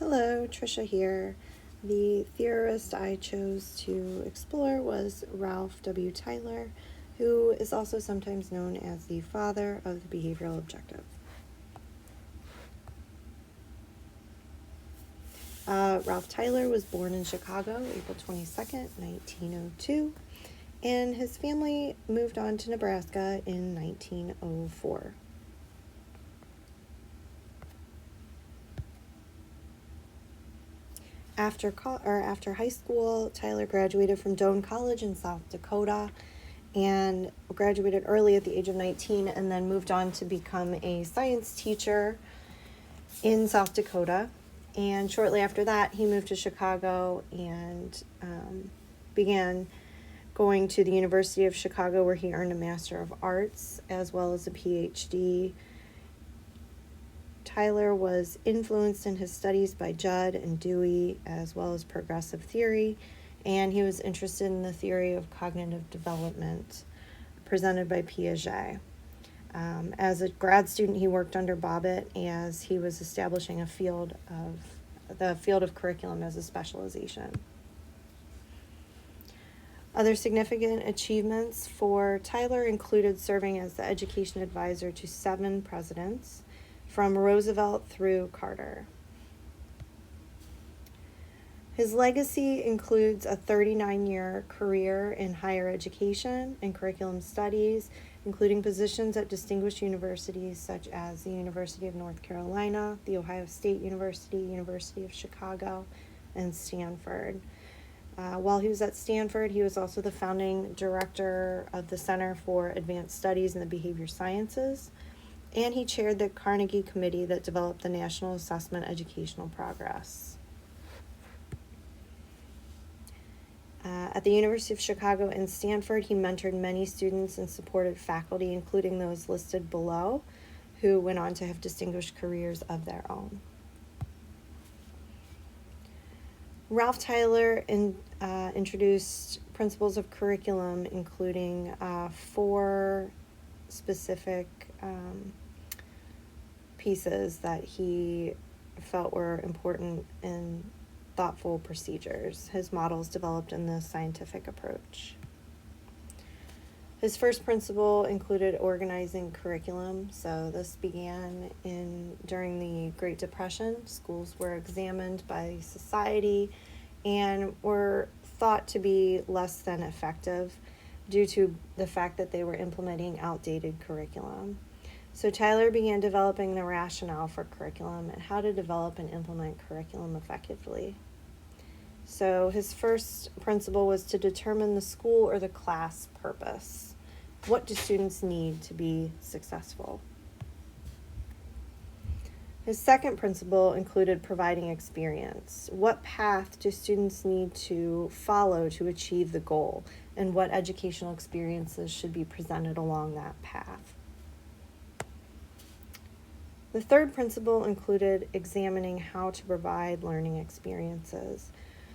Hello, Trisha here. The theorist I chose to explore was Ralph W. Tyler, who is also sometimes known as the father of the behavioral objective. Ralph Tyler was born in Chicago, April 22nd, 1902, and his family moved on to Nebraska in 1904. After high school, Tyler graduated from Doane College in South Dakota and graduated early at the age of 19 and then moved on to become a science teacher in South Dakota. And shortly after that, he moved to Chicago and began going to the University of Chicago, where he earned a Master of Arts as well as a PhD. Tyler was influenced in his studies by Judd and Dewey, as well as progressive theory, and he was interested in the theory of cognitive development presented by Piaget. As a grad student, he worked under Bobbitt as he was establishing the field of curriculum as a specialization. Other significant achievements for Tyler included serving as the education advisor to 7 presidents, from Roosevelt through Carter. His legacy includes a 39-year career in higher education and curriculum studies, including positions at distinguished universities such as the University of North Carolina, the Ohio State University, University of Chicago, and Stanford. While he was at Stanford, he was also the founding director of the Center for Advanced Studies in the Behavior Sciences, and he chaired the Carnegie Committee that developed the National Assessment Educational Progress. At the University of Chicago and Stanford, he mentored many students and supported faculty, including those listed below, who went on to have distinguished careers of their own. Ralph Tyler introduced principles of curriculum, including 4 specific pieces that he felt were important and thoughtful procedures. His models developed in the scientific approach. His first principle included organizing curriculum. So this began during the Great Depression. Schools were examined by society and were thought to be less than effective due to the fact that they were implementing outdated curriculum. So Tyler began developing the rationale for curriculum and how to develop and implement curriculum effectively. So his first principle was to determine the school or the class purpose. What do students need to be successful? His second principle included providing experience. What path do students need to follow to achieve the goal, and what educational experiences should be presented along that path? The third principle included examining how to provide learning experiences.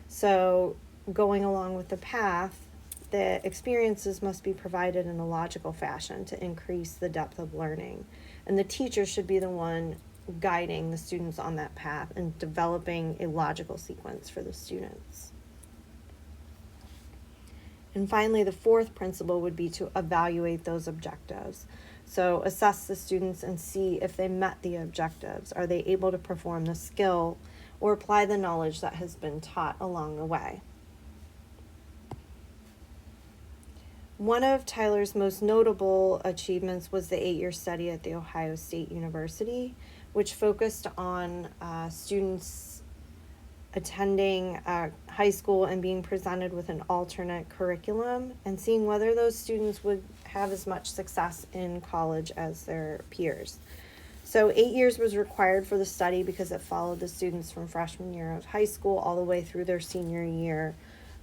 So, going along with the path, the experiences must be provided in a logical fashion to increase the depth of learning. And the teacher should be the one guiding the students on that path and developing a logical sequence for the students. And finally, the fourth principle would be to evaluate those objectives. So assess the students and see if they met the objectives. Are they able to perform the skill or apply the knowledge that has been taught along the way? One of Tyler's most notable achievements was the 8-year study at The Ohio State University, which focused on students attending high school and being presented with an alternate curriculum and seeing whether those students would have as much success in college as their peers. So 8 years was required for the study because it followed the students from freshman year of high school all the way through their senior year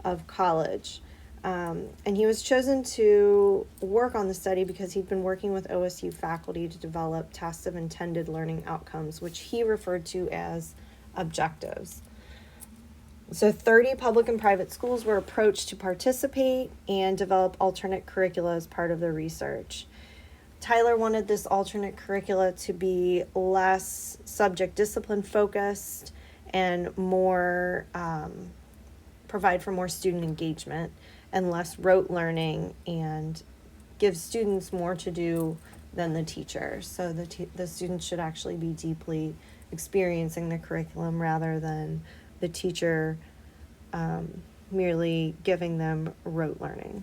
of college. And he was chosen to work on the study because he'd been working with OSU faculty to develop tests of intended learning outcomes, which he referred to as objectives. So 30 public and private schools were approached to participate and develop alternate curricula as part of their research. Tyler wanted this alternate curricula to be less subject discipline focused and more provide for more student engagement and less rote learning, and give students more to do than the teacher. So the students should actually be deeply experiencing the curriculum rather than the teacher merely giving them rote learning.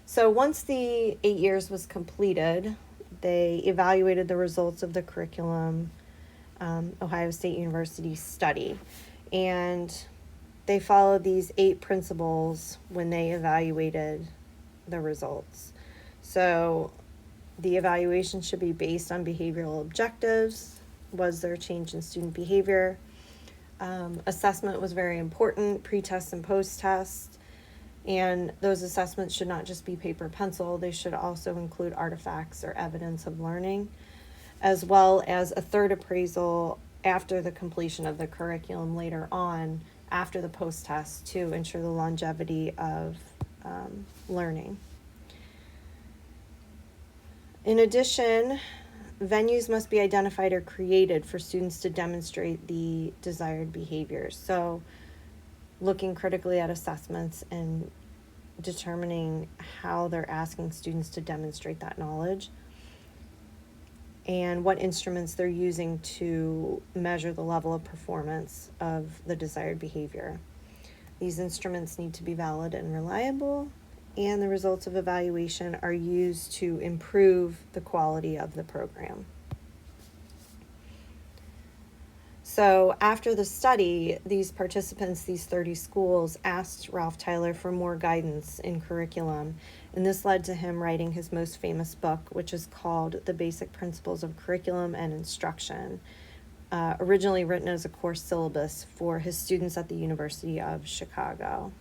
So once the 8 years was completed, they evaluated the results of the curriculum Ohio State University study, and they followed these 8 principles when they evaluated the results. So the evaluation should be based on behavioral objectives. Was there a change in student behavior? Assessment was very important, pre-test and post-test. And those assessments should not just be paper pencil, they should also include artifacts or evidence of learning, as well as a third appraisal after the completion of the curriculum later on, after the post-test, to ensure the longevity of learning. In addition, venues must be identified or created for students to demonstrate the desired behaviors. So looking critically at assessments and determining how they're asking students to demonstrate that knowledge, and what instruments they're using to measure the level of performance of the desired behavior. These instruments need to be valid and reliable, and the results of evaluation are used to improve the quality of the program. So after the study, these participants, these 30 schools, asked Ralph Tyler for more guidance in curriculum, and this led to him writing his most famous book, which is called The Basic Principles of Curriculum and Instruction, originally written as a course syllabus for his students at the University of Chicago.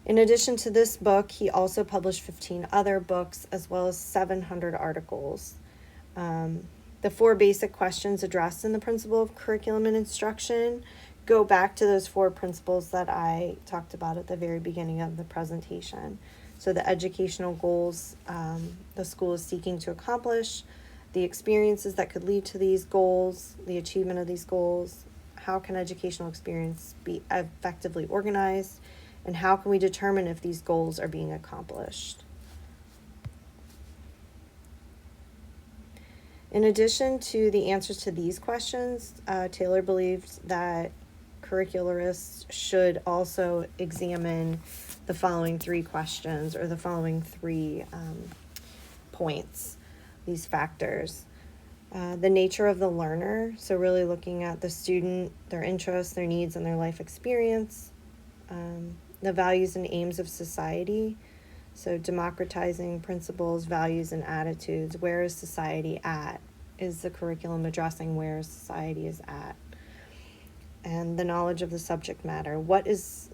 In addition to this book, he also published 15 other books, as well as 700 articles. The 4 basic questions addressed in the principle of curriculum and instruction go back to those 4 principles that I talked about at the very beginning of the presentation. So the educational goals the school is seeking to accomplish, the experiences that could lead to these goals, the achievement of these goals, how can educational experience be effectively organized, and how can we determine if these goals are being accomplished. In addition to the answers to these questions, Taylor believed that curricularists should also examine the following 3 questions, or the following 3 points, these factors. The nature of the learner, so really looking at the student, their interests, their needs, and their life experience. The values and aims of society, so democratizing principles, values, and attitudes. Where is society at? Is the curriculum addressing where society is at? And the knowledge of the subject matter. What is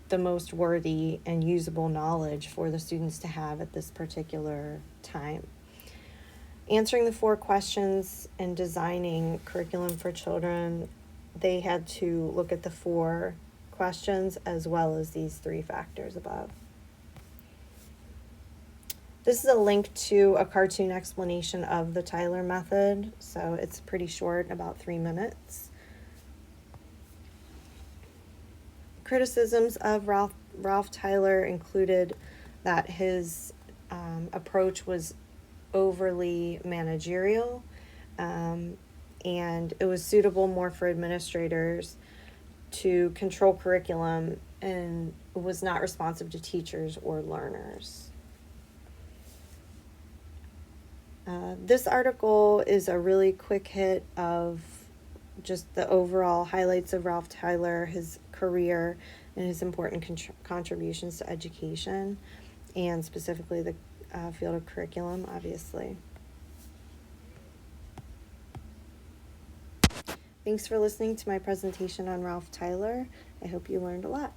the most worthy and usable knowledge for the students to have at this particular time? Answering the 4 questions and designing curriculum for children, they had to look at the 4 questions as well as these 3 factors above. This is a link to a cartoon explanation of the Tyler method, so it's pretty short, about 3 minutes. Criticisms of Ralph Tyler included that his approach was overly managerial, and it was suitable more for administrators to control curriculum, and was not responsive to teachers or learners. This article is a really quick hit of just the overall highlights of Ralph Tyler, his career, and his important contributions to education, and specifically the field of curriculum, obviously. Thanks for listening to my presentation on Ralph Tyler. I hope you learned a lot.